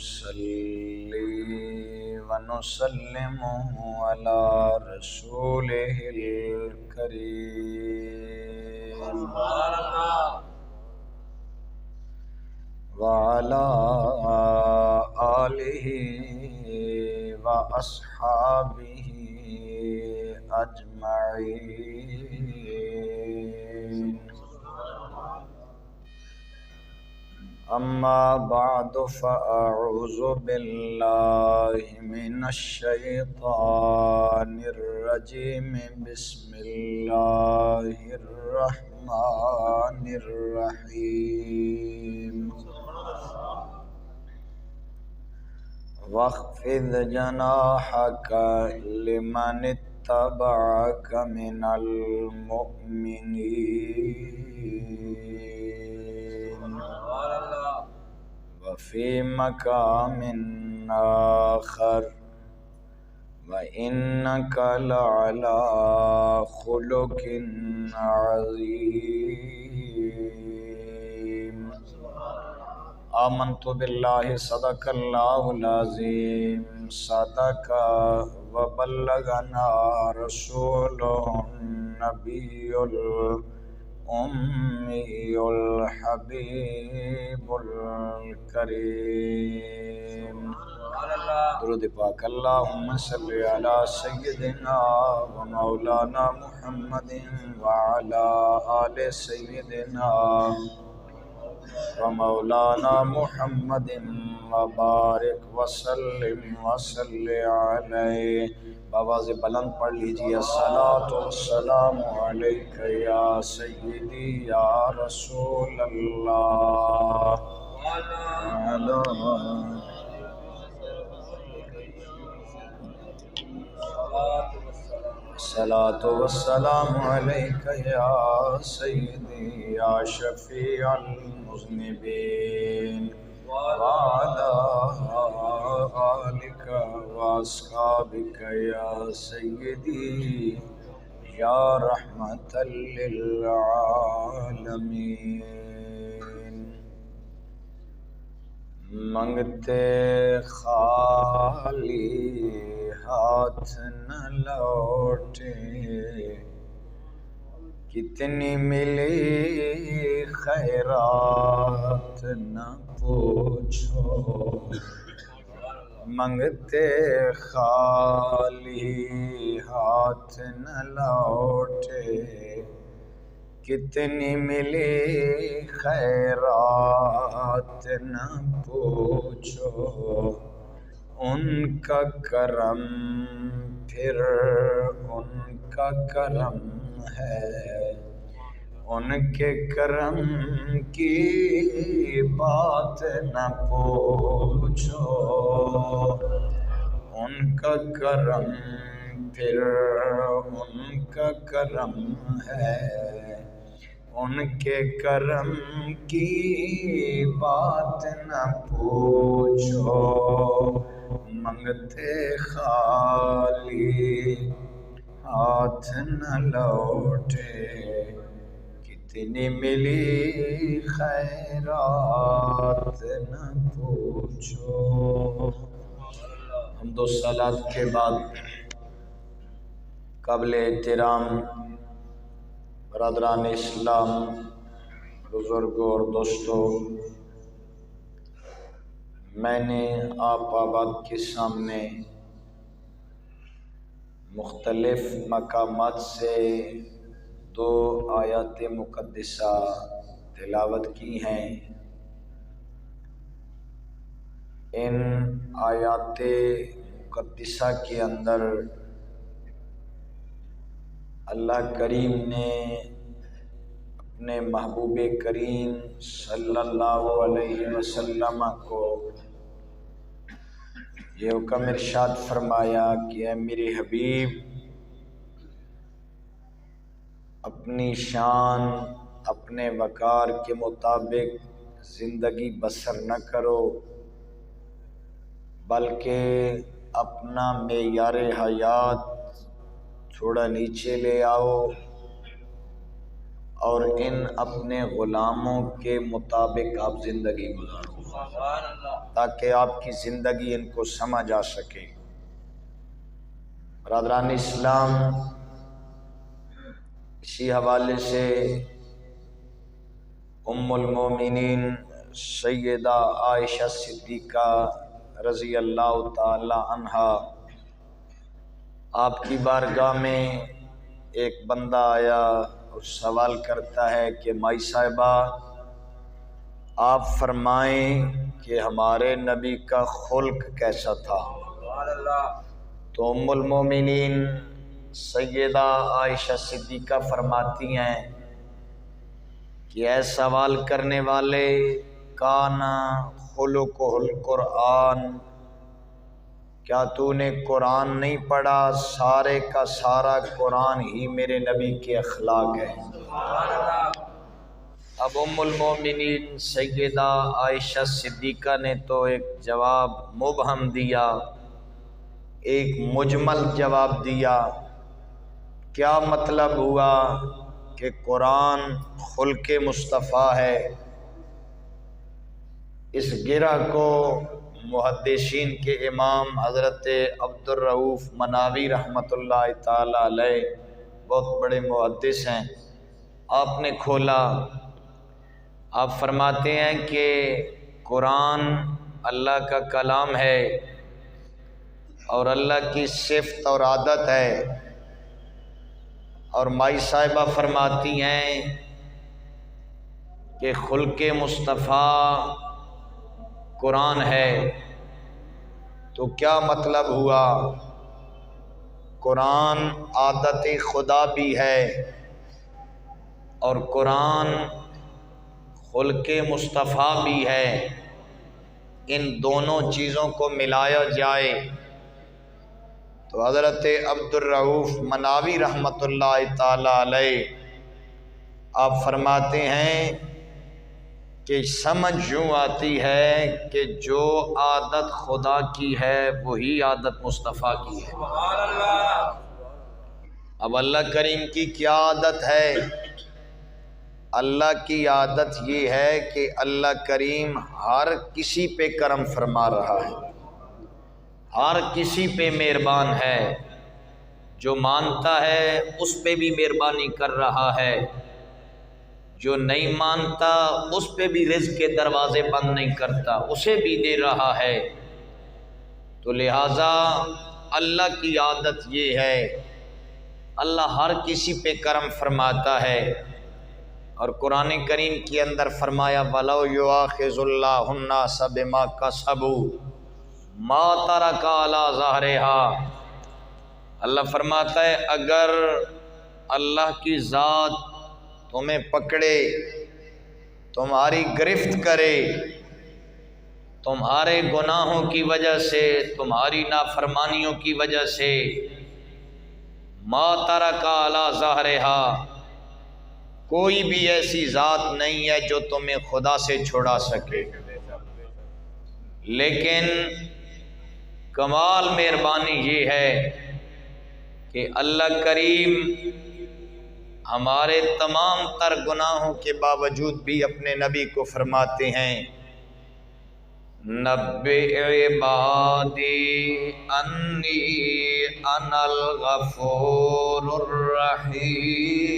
ونصلي ونسلم على رسوله الكريم وعلى آله وأصحابه أجمعين. أما بعد فأعوذ بالله من الشيطان الرجيم. بسم الله الرحمن الرحيم. واخفض جناحك لمن اتبعك من المؤمنين وفي مقام آخر وإنك لعلى خلق عظيم. آمنت بالله صدق الله العظيم. صدق وبلغنا رسوله النبي الأمي الحبيب الكريم. درود پاک. اللهم صل على سيدنا ومولانا محمد وعلى آل سيدنا ومولانا محمد وبارک وسلم علیہ. بآواز بلند پڑھ لیجیے. الصلاۃ والسلام علیک یا سیدی یا رسول اللہ. الصلاۃ والسلام علیک یا سیدی یا شفیع المذنبین وعلی آلک واصحابک یا سیدی یا رحمت للعالمین. منگتے خالی ہاتھ نہ لوٹے، کتنی ملی خیرات نہ پوچھو. منگتے خالی ہاتھ نہ لوٹے، کتنی ملی خیرات نہ پوچھو. ان کا کرم پھر ان کا کرم ہے، ان کے کرم کی بات نہ پوچھو. ان کا کرم پھر ان کا کرم ہے، ان کے کرم کی بات نہ پوچھو. منگتے خالی ہاتھ نہ لوٹے، کتنی ملی خیرات نہ پوچھو. حمد و صلات کے بعد قابل احترام برادران اسلام، بزرگوں اور دوستوں، میں نے آپ آباد کے سامنے مختلف مقامات سے 2 آیات مقدسہ تلاوت کی ہیں. ان آیات مقدسہ کے اندر اللہ کریم نے اپنے محبوب کریم صلی اللہ علیہ وسلم کو یہ حکم ارشاد فرمایا کہ اے میرے حبیب، اپنی شان اپنے وقار کے مطابق زندگی بسر نہ کرو، بلکہ اپنا معیار حیات تھوڑا نیچے لے آؤ اور ان اپنے غلاموں کے مطابق آپ زندگی گزارو تاکہ آپ کی زندگی ان کو سمجھ آ سکے۔ برادران اسلام، اسی حوالے سے ام المومنین سیدہ عائشہ صدیقہ رضی اللہ تعالی عنہا، آپ کی بارگاہ میں ایک بندہ آیا اور سوال کرتا ہے کہ مائی صاحبہ، آپ فرمائیں کہ ہمارے نبی کا خلق کیسا تھا؟ تو ام المومنین سیدہ عائشہ صدیقہ فرماتی ہیں کہ اے سوال کرنے والے، کانا خلقہ القرآن، کیا تو نے قرآن نہیں پڑھا؟ سارے کا سارا قرآن ہی میرے نبی کے اخلاق ہے۔ اب ام المومنین سیدہ عائشہ صدیقہ نے تو ایک جواب مبہم دیا، ایک مجمل جواب دیا۔ کیا مطلب ہوا کہ قرآن خلق مصطفیٰ ہے؟ اس گرہ کو محدثین کے امام حضرت عبد الرؤف مناوی رحمۃ اللہ تعالی علیہ، بہت بڑے محدث ہیں، آپ نے کھولا۔ آپ فرماتے ہیں کہ قرآن اللہ کا کلام ہے اور اللہ کی صفت اور عادت ہے، اور مائی صاحبہ فرماتی ہیں کہ خلق مصطفیٰ قرآن ہے۔ تو کیا مطلب ہوا؟ قرآن عادت خدا بھی ہے اور قرآن خلق مصطفیٰ بھی ہے۔ ان دونوں چیزوں کو ملایا جائے تو حضرت عبد الرؤف مناوی رحمۃ اللہ تعالی علیہ آپ فرماتے ہیں کہ سمجھ یوں آتی ہے کہ جو عادت خدا کی ہے وہی عادت مصطفیٰ کی ہے۔ اب اللہ کریم کی کیا عادت ہے؟ اللہ کی عادت یہ ہے کہ اللہ کریم ہر کسی پہ کرم فرما رہا ہے، ہر کسی پہ مہربان ہے، جو مانتا ہے اس پہ بھی مہربانی کر رہا ہے، جو نہیں مانتا اس پہ بھی رزق کے دروازے بند نہیں کرتا، اسے بھی دے رہا ہے۔ تو لہٰذا اللہ کی عادت یہ ہے، اللہ ہر کسی پہ کرم فرماتا ہے، اور قرآن کریم کے اندر فرمایا وَلَوْ يُؤَاخِذُ اللَّهُ النَّاسَ بِمَا كَسَبُوا مَا تَرَكَ عَلَىٰ ظَهْرِهَا، اللہ فرماتا ہے اگر اللہ کی ذات تمہیں پکڑے، تمہاری گرفت کرے، تمہارے گناہوں کی وجہ سے، تمہاری نافرمانیوں کی وجہ سے، ما ترک علی ظہرہا، کوئی بھی ایسی ذات نہیں ہے جو تمہیں خدا سے چھڑا سکے، لیکن کمال مہربانی یہ ہے کہ اللہ کریم ہمارے تمام تر گناہوں کے باوجود بھی اپنے نبی کو فرماتے ہیں نبئ عبادی انی انا الغفور الرحیم۔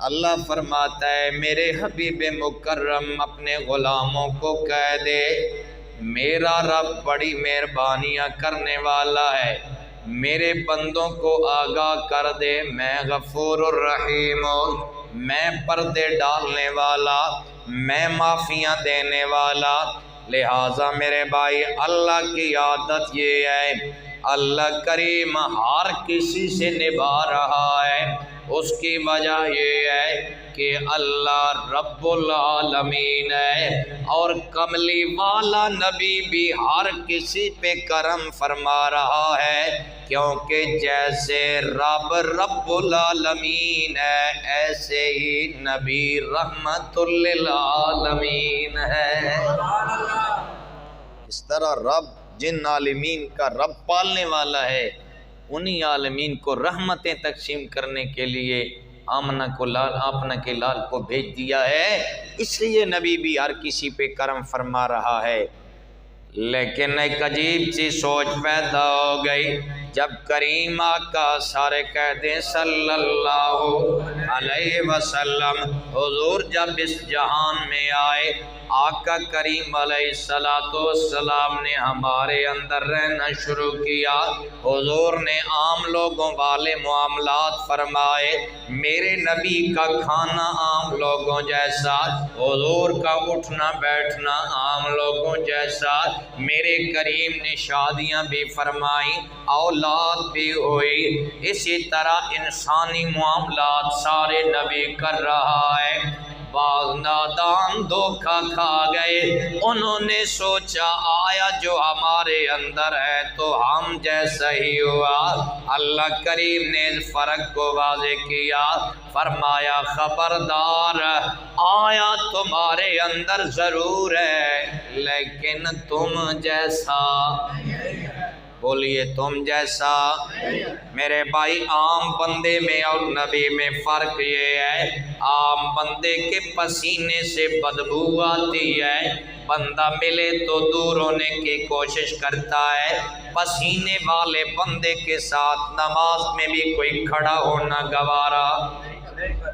اللہ فرماتا ہے میرے حبیب مکرم اپنے غلاموں کو کہہ دے میرا رب بڑی مہربانیاں کرنے والا ہے، میرے بندوں کو آگاہ کر دے میں غفور الرحیم ہوں، میں پردے ڈالنے والا، میں معافیاں دینے والا۔ لہٰذا میرے بھائی اللہ کی عادت یہ ہے، اللہ کریم ہر کسی سے نبھا رہا ہے، اس کی وجہ یہ ہے کہ اللہ رب العالمین ہے، اور کملی والا نبی بھی ہر کسی پہ کرم فرما رہا ہے، کیونکہ جیسے رب العالمین ہے ایسے ہی نبی رحمت للعالمین ہے۔ اس طرح رب جن عالمین کا رب پالنے والا ہے، انہی عالمین کو رحمتیں تقسیم کرنے کے لیے آمنہ کو لال آمنہ کے لال کو بھیج دیا ہے، اس لیے نبی بھی ہر کسی پہ کرم فرما رہا ہے۔ لیکن ایک عجیب سی سوچ پیدا ہو گئی، جب کریم آقا سارے کہتے ہیں صلی اللہ علیہ وسلم، حضور جب اس جہان میں آئے، آقا کریم علیہ السلام نے ہمارے اندر رہنا شروع کیا، حضور نے عام لوگوں والے معاملات فرمائے، میرے نبی کا کھانا عام لوگوں جیسا، حضور کا اٹھنا بیٹھنا عام لوگوں جیسا، میرے کریم نے شادیاں بھی فرمائیں، اولاد بھی ہوئی، اسی طرح انسانی معاملات سارے نبی کر رہا ہے۔ بعض نادان دھوکہ کھا گئے، انہوں نے سوچا آیا جو ہمارے اندر ہے تو ہم جیسا ہی ہوا۔ اللہ کریم نے اس فرق کو واضح کیا، فرمایا خبردار، آیا تمہارے اندر ضرور ہے لیکن تم جیسا، بولیے تم جیسا۔ میرے بھائی عام بندے میں اور نبی میں فرق یہ ہے، عام بندے کے پسینے سے بدبو آتی ہے، بندہ ملے تو دور ہونے کی کوشش کرتا ہے، پسینے والے بندے کے ساتھ نماز میں بھی کوئی کھڑا ہونا گوارا،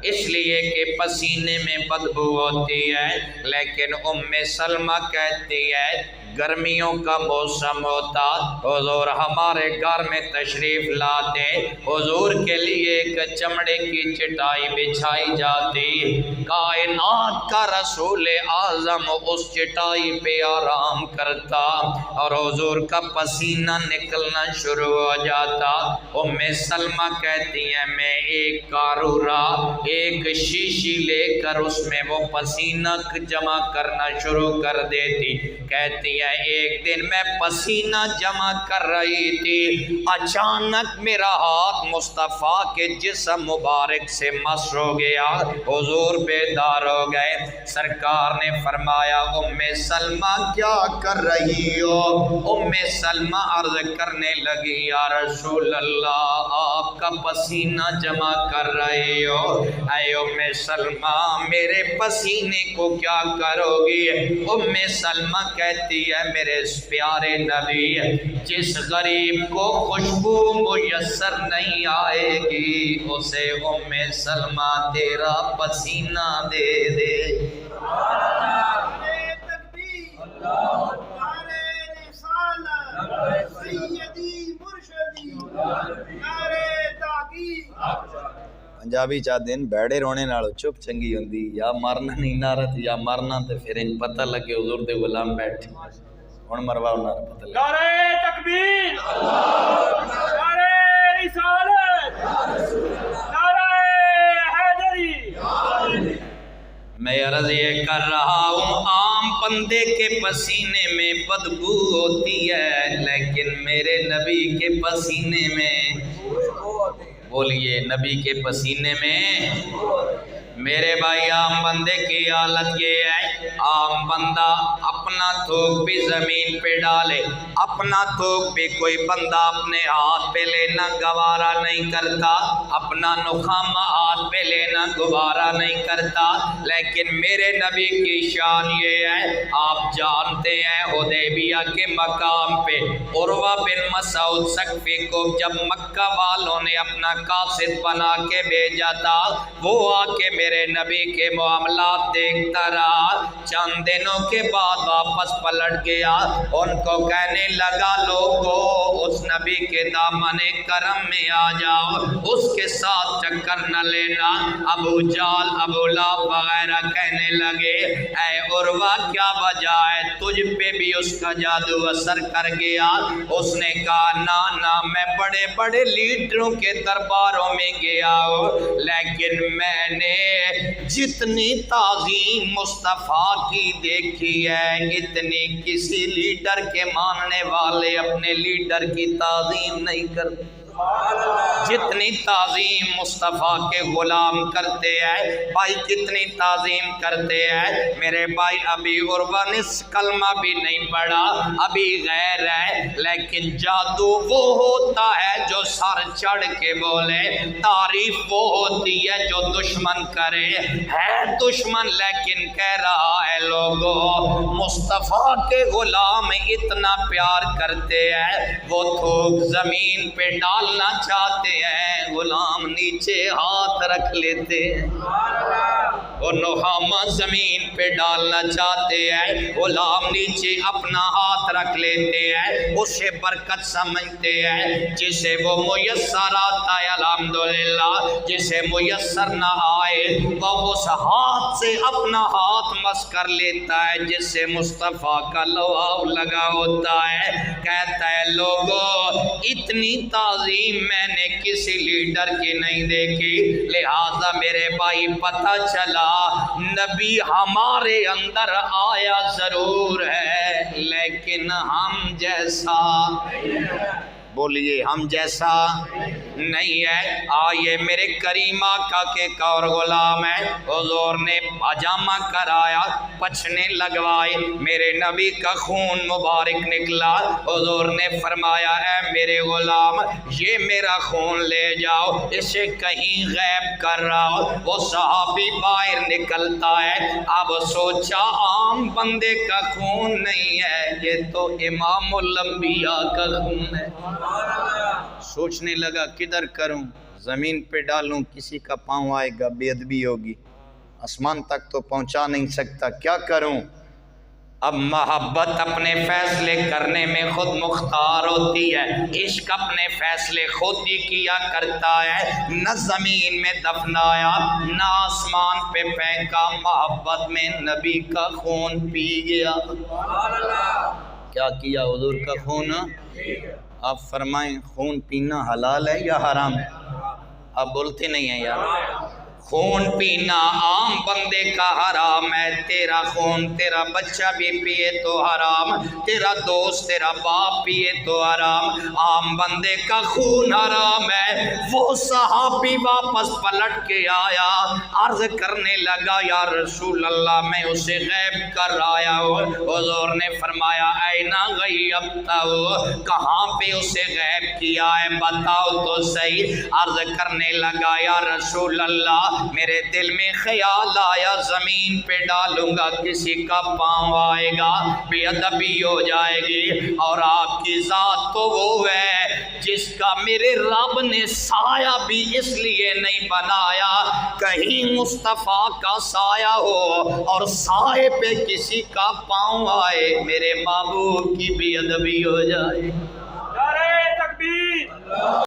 اس لیے کہ پسینے میں بدبو ہوتی ہے۔ لیکن ام سلمہ کہتی ہے گرمیوں کا موسم ہوتا، حضور ہمارے گھر میں تشریف لاتے، حضور کے لیے ایک چمڑے کی چٹائی بچھائی جاتی، کائنات کا رسول اعظم اس چٹائی پہ آرام کرتا اور حضور کا پسینہ نکلنا شروع ہو جاتا۔ ام سلمہ کہتی ہیں میں ایک کارورا، ایک شیشی لے کر اس میں وہ پسینہ جمع کرنا شروع کر دیتی، کہتی ہے ایک دن میں پسینہ جمع کر رہی تھی، اچانک میرا ہاتھ مصطفیٰ کے جسم مبارک سے مس ہو گیا، حضور بیدار ہو گئے، سرکار نے فرمایا ام سلمہ کیا کر رہی ہو؟ ام سلمہ عرض کرنے لگی یا رسول اللہ آپ کا پسینہ جمع کر رہے ہو۔ اے ام سلمہ میرے پسینے کو کیا کرو گی؟ ام سلمہ کہتی ہے میرے پیارے نبی، جس غریب کو خوشبو میسر نہیں آئے گی اسے ام سلمہ تیرا پسینہ دے دے۔ پنجابی چاہتے ہیں بیڑے رونے نالو چپ چنگی ہوندی، یا مرنا نہیں نارت یا مرنا تے پھر ان پتہ لگے حضور دے غلام بیٹھے ہن مرواؤ نار پتہ لگے۔ نعرہ تکبیر، نعرہ رسالت، نعرہ حیدری۔ میں عرض یہ کر رہا ہوں عام بندے کے پسینے میں بدبو ہوتی ہے لیکن میرے نبی کے پسینے میں، بولیے نبی کے پسینے میں، میرے بھائی عام بندے کی حالت یہ ہے، عام بندہ اپنا تھوک بھی زمین پہ ڈالے، اپنا تھوک بھی کوئی بندہ اپنے ہاتھ پہ لینا گوارا نہیں کرتا، اپنا نخامہ ہاتھ پہ لینا گوارا نہیں کرتا، لیکن میرے نبی کی شان یہ ہے، آپ جانتے ہیں حدیبیہ کے مقام پہ عروہ بن مسعود ثقفی کو جب مکہ والوں نے اپنا قاصد بنا کے بھیجا تھا، وہ آ کے میرے نبی کے معاملات دیکھتا رہا، چند دنوں کے بعد واپس پلٹ گیا، ان کو کہنے لگا لوگو اس نبی کے دامن کرم میں آ جاؤ، اس کے ساتھ چکر نہ لینا۔ ابو جال ابو لہب وغیرہ کہنے لگے اے عروہ کیا وجہ ہے، تجھ پہ بھی اس کا جادو اثر کر گیا؟ اس نے کہا نا میں بڑے بڑے لیڈروں کے درباروں میں گیا ہوں لیکن میں نے جتنی تعظیم مصطفیٰ کی دیکھی ہے اتنی کسی لیڈر کے ماننے والے اپنے لیڈر کی تعظیم نہیں کرتے۔ جتنی تعظیم مصطفیٰ کے غلام کرتے ہیں بھائی، کتنی تعظیم کرتے ہیں میرے بھائی. ابھی عروہ نے کلمہ بھی نہیں پڑھا، ابھی غیر ہے، لیکن جادو وہ ہوتا ہے جو سر چڑھ کے بولے، تعریف وہ ہوتی ہے جو دشمن کرے. ہے دشمن لیکن کہہ رہا ہے لوگوں مصطفیٰ کے غلام اتنا پیار کرتے ہیں، وہ تھوک زمین پہ ڈالنا چاہتے ہیں، غلام نیچے ہاتھ رکھ لیتے ہیں. وہ نوحامہ زمین پہ ڈالنا چاہتے ہیں، غلام نیچے اپنا ہاتھ رکھ لیتے ہیں، اسے برکت سمجھتے ہیں. جسے وہ میسر آتا ہے الحمدللہ، جسے میسر نہ آئے وہ اس ہاتھ سے اپنا ہاتھ مس کر لیتا ہے جس سے مصطفیٰ کا لواء لگا ہوتا ہے. کہتا ہے لوگوں اتنی تعظیم میں نے کسی لیڈر کی نہیں دیکھی، لہذا میرے بھائی پتہ چلا نبی ہمارے اندر آیا ضرور ہے لیکن ہم جیسا، بولیے ہم جیسا نہیں ہے. آئیے میرے کریم آقا کے ایک اور غلام ہے، حضور نے پاجامہ کرایا، پچھنے لگوائے، میرے نبی کا خون مبارک نکلا. حضور نے فرمایا اے میرے غلام یہ میرا خون لے جاؤ، اسے کہیں غائب کر رہا ہو. وہ صحابی باہر نکلتا ہے، اب سوچا عام بندے کا خون نہیں ہے، یہ تو امام الانبیاء کا خون ہے. سوچنے لگا کدھر کروں، زمین پہ ڈالوں کسی کا پاؤں آئے گا، بے ادبی ہوگی، آسمان تک تو پہنچا نہیں سکتا، کیا کروں. اب محبت اپنے فیصلے کرنے میں خود مختار ہوتی ہے، عشق اپنے فیصلے خود ہی کیا کرتا ہے. نہ زمین میں دفنایا نہ آسمان پہ پھینکا، محبت میں نبی کا خون پی گیا. کیا کیا حضور کا خون؟ آپ فرمائیں خون پینا حلال ہے یا حرام ہے؟ آپ بولتے نہیں ہیں یار. خون پینا عام بندے کا حرام ہے، تیرا خون تیرا بچہ بھی پیے تو حرام، تیرا دوست تیرا باپ پیے تو حرام، عام بندے کا خون حرام ہے. وہ صحابی واپس پلٹ کے آیا، عرض کرنے لگا یا رسول اللہ میں اسے غائب کر آیا ہوں. حضور نے فرمایا اینا غیبتہ، کہاں پہ اسے غائب کیا ہے بتاؤ تو صحیح. عرض کرنے لگا یا رسول اللہ میرے دل میں خیال آیا زمین پہ ڈالوں گا کسی کا پاؤں آئے گا، بے ادبی ہو جائے گی، اور آپ کی ذات تو وہ ہے جس کا میرے رب نے سایہ بھی اس لیے نہیں بنایا کہیں مصطفیٰ کا سایہ ہو اور سائے پہ کسی کا پاؤں آئے، میرے محبوب کی بے ادبی ہو جائے. نعرہ تکبیر.